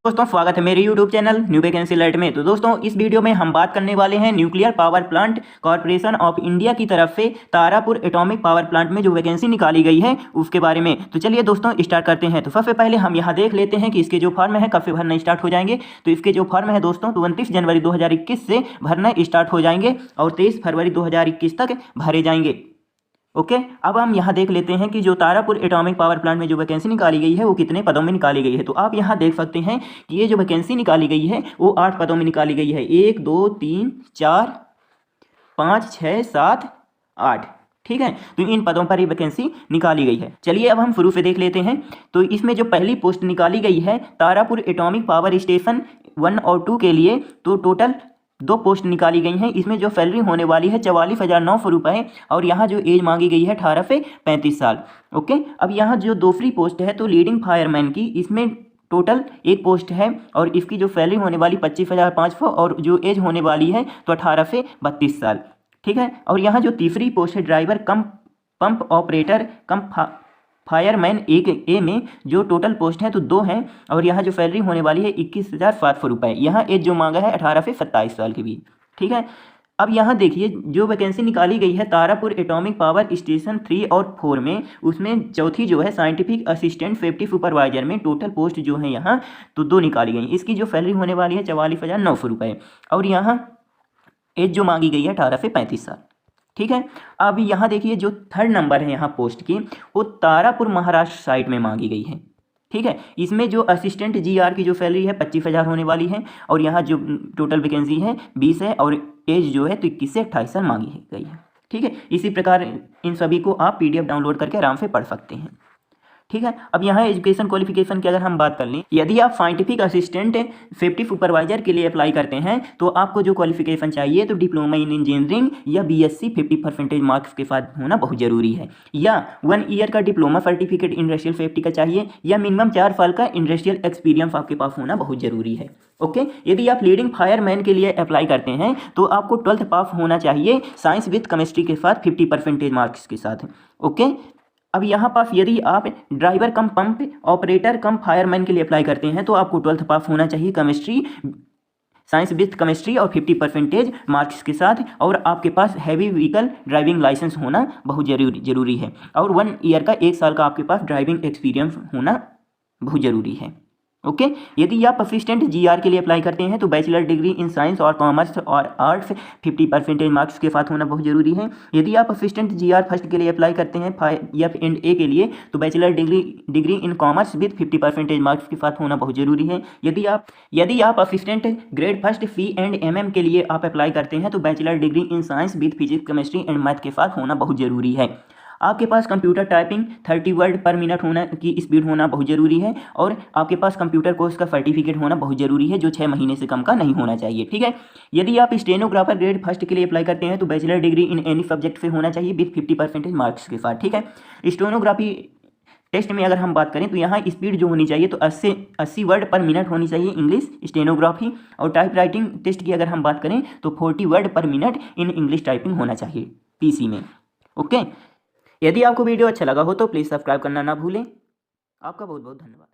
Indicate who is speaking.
Speaker 1: दोस्तों स्वागत है मेरे YouTube channel new vacancy alert में। तो दोस्तों इस वीडियो में हम बात करने वाले हैं nuclear power plant corporation of India की तरफ से तारापुर एटॉमिक पावर प्लांट में जो वैकेंसी निकाली गई है उसके बारे में। तो चलिए दोस्तों स्टार्ट करते हैं। तो सबसे पहले हम यहाँ देख लेते हैं कि इसके जो फॉर्म है कब से भरना स्टार्ट हो जाएंगे। तो इसके जो फॉर्म है दोस्तों 29 जनवरी 2021 से भरना स्टार्ट हो जाएंगे और 23 फरवरी 2021 तक भरे जाएंगे। ओके अब हम यहाँ देख लेते हैं कि जो तारापुर एटॉमिक पावर प्लांट में जो वैकेंसी निकाली गई है वो कितने पदों में निकाली गई है। तो आप यहाँ देख सकते हैं कि ये जो वैकेंसी निकाली गई है वो 8 पदों में निकाली गई है। 1 2 3 4 5 6 7 8, ठीक है। तो इन पदों पर ये वैकेंसी निकाली गई है। चलिए अब हम शुरू से देख लेते हैं। तो इसमें जो पहली पोस्ट निकाली गई है तारापुर एटॉमिक पावर स्टेशन 1 और 2 के लिए, तो टोटल 2 पोस्ट निकाली गई हैं। इसमें जो सैलरी होने वाली है 44,900 रुपये और यहाँ जो एज मांगी गई है 18 से 35 साल। ओके अब यहाँ जो दूसरी पोस्ट है तो लीडिंग फायरमैन की, इसमें टोटल 1 पोस्ट है और इसकी जो सैलरी होने वाली 25,500 और जो एज होने वाली है तो 18 से 32 साल, ठीक है। और यहाँ जो तीसरी पोस्ट है ड्राइवर कम पंप ऑपरेटर कम फायरमैन 1A में जो टोटल पोस्ट है तो 2 हैं और यहाँ जो सैलरी होने वाली है 21,700 रुपये। यहाँ एज जो मांगा है 18 से 27 साल के बीच, ठीक है। अब यहाँ देखिए जो वैकेंसी निकाली गई है तारापुर एटॉमिक पावर स्टेशन 3 और 4 में, उसमें चौथी जो है साइंटिफिक असिस्टेंट सेफ्टी सुपरवाइजर में टोटल पोस्ट जो है यहाँ तो 2 निकाली गई। इसकी जो सैलरी होने वाली है 44,900 रुपये और यहाँ एज जो मांगी गई है 18 से 35 साल, ठीक है। अब यहाँ देखिए जो 3rd नंबर है यहाँ पोस्ट की वो तारापुर महाराष्ट्र साइट में मांगी गई है, ठीक है। इसमें जो असिस्टेंट GR की जो सैलरी है 25,000 होने वाली है और यहाँ जो टोटल वैकेंसी है 20 है और एज जो है तो 21 से 28 साल मांगी गई है, ठीक है। इसी प्रकार इन सभी को आप PDF डाउनलोड करके आराम से पढ़ सकते हैं, ठीक है। अब यहाँ एजुकेशन क्वालिफिकेशन की अगर हम बात कर लें, यदि आप साइंटिफिक असिस्टेंट सेफ्टी सुपरवाइजर के लिए अप्लाई करते हैं तो आपको जो क्वालिफिकेशन चाहिए तो डिप्लोमा इन इंजीनियरिंग या BSc 50% मार्क्स के साथ होना बहुत जरूरी है, या 1 ईयर का डिप्लोमा सर्टिफिकेट इंडस्ट्रियल सेफ्टी का चाहिए, या मिनिमम 4 साल का इंडस्ट्रियल एक्सपीरियंस आपके पास होना बहुत जरूरी है। ओके यदि आप लीडिंग फायरमैन के लिए अप्लाई करते हैं तो आपको 12th पास होना चाहिए साइंस विद केमिस्ट्री के साथ 50% मार्क्स के साथ। ओके अब यहाँ पास यदि आप ड्राइवर कम पंप ऑपरेटर कम फायरमैन के लिए अप्लाई करते हैं तो आपको 12th पास होना चाहिए केमिस्ट्री साइंस विद केमिस्ट्री और 50% मार्क्स के साथ, और आपके पास हैवी व्हीकल ड्राइविंग लाइसेंस होना बहुत जरूरी है और 1 ईयर का 1 साल का आपके पास ड्राइविंग एक्सपीरियंस होना बहुत ज़रूरी है। ओके यदि आप असिस्टेंट GR के लिए अप्लाई करते हैं तो बैचलर डिग्री इन साइंस और कॉमर्स और आर्ट्स 50% मार्क्स के साथ होना बहुत जरूरी है। यदि आप असिस्टेंट GR फर्स्ट के लिए अप्लाई करते हैं F&A के लिए तो bachelor degree in commerce with 50% marks के साथ होना बहुत जरूरी है। यदि आप असिस्टेंट ग्रेड फर्स्ट C&MM के लिए आप अप्लाई करते हैं तो bachelor degree in science with physics chemistry and math के साथ होना बहुत जरूरी है। आपके पास computer typing 30 word per minute होना की स्पीड होना बहुत ज़रूरी है और आपके पास कंप्यूटर कोर्स का सर्टिफिकेट होना बहुत ज़रूरी है जो 6 महीने से कम का नहीं होना चाहिए, ठीक है। यदि आप स्टेनोग्राफर ग्रेड फर्स्ट के लिए अप्लाई करते हैं तो bachelor degree in any subject से होना चाहिए विद 50% मार्क्स के साथ, ठीक है। स्टेनोग्राफी टेस्ट में अगर हम बात करें तो यहाँ स्पीड जो होनी चाहिए तो 80 वर्ड पर मिनट होनी चाहिए इंग्लिश स्टेनोग्राफी, और टाइप राइटिंग टेस्ट की अगर हम बात करें तो 40 word per minute in English typing होना चाहिए PC में। ओके यदि आपको वीडियो अच्छा लगा हो तो प्लीज़ सब्सक्राइब करना ना भूलें। आपका बहुत बहुत धन्यवाद।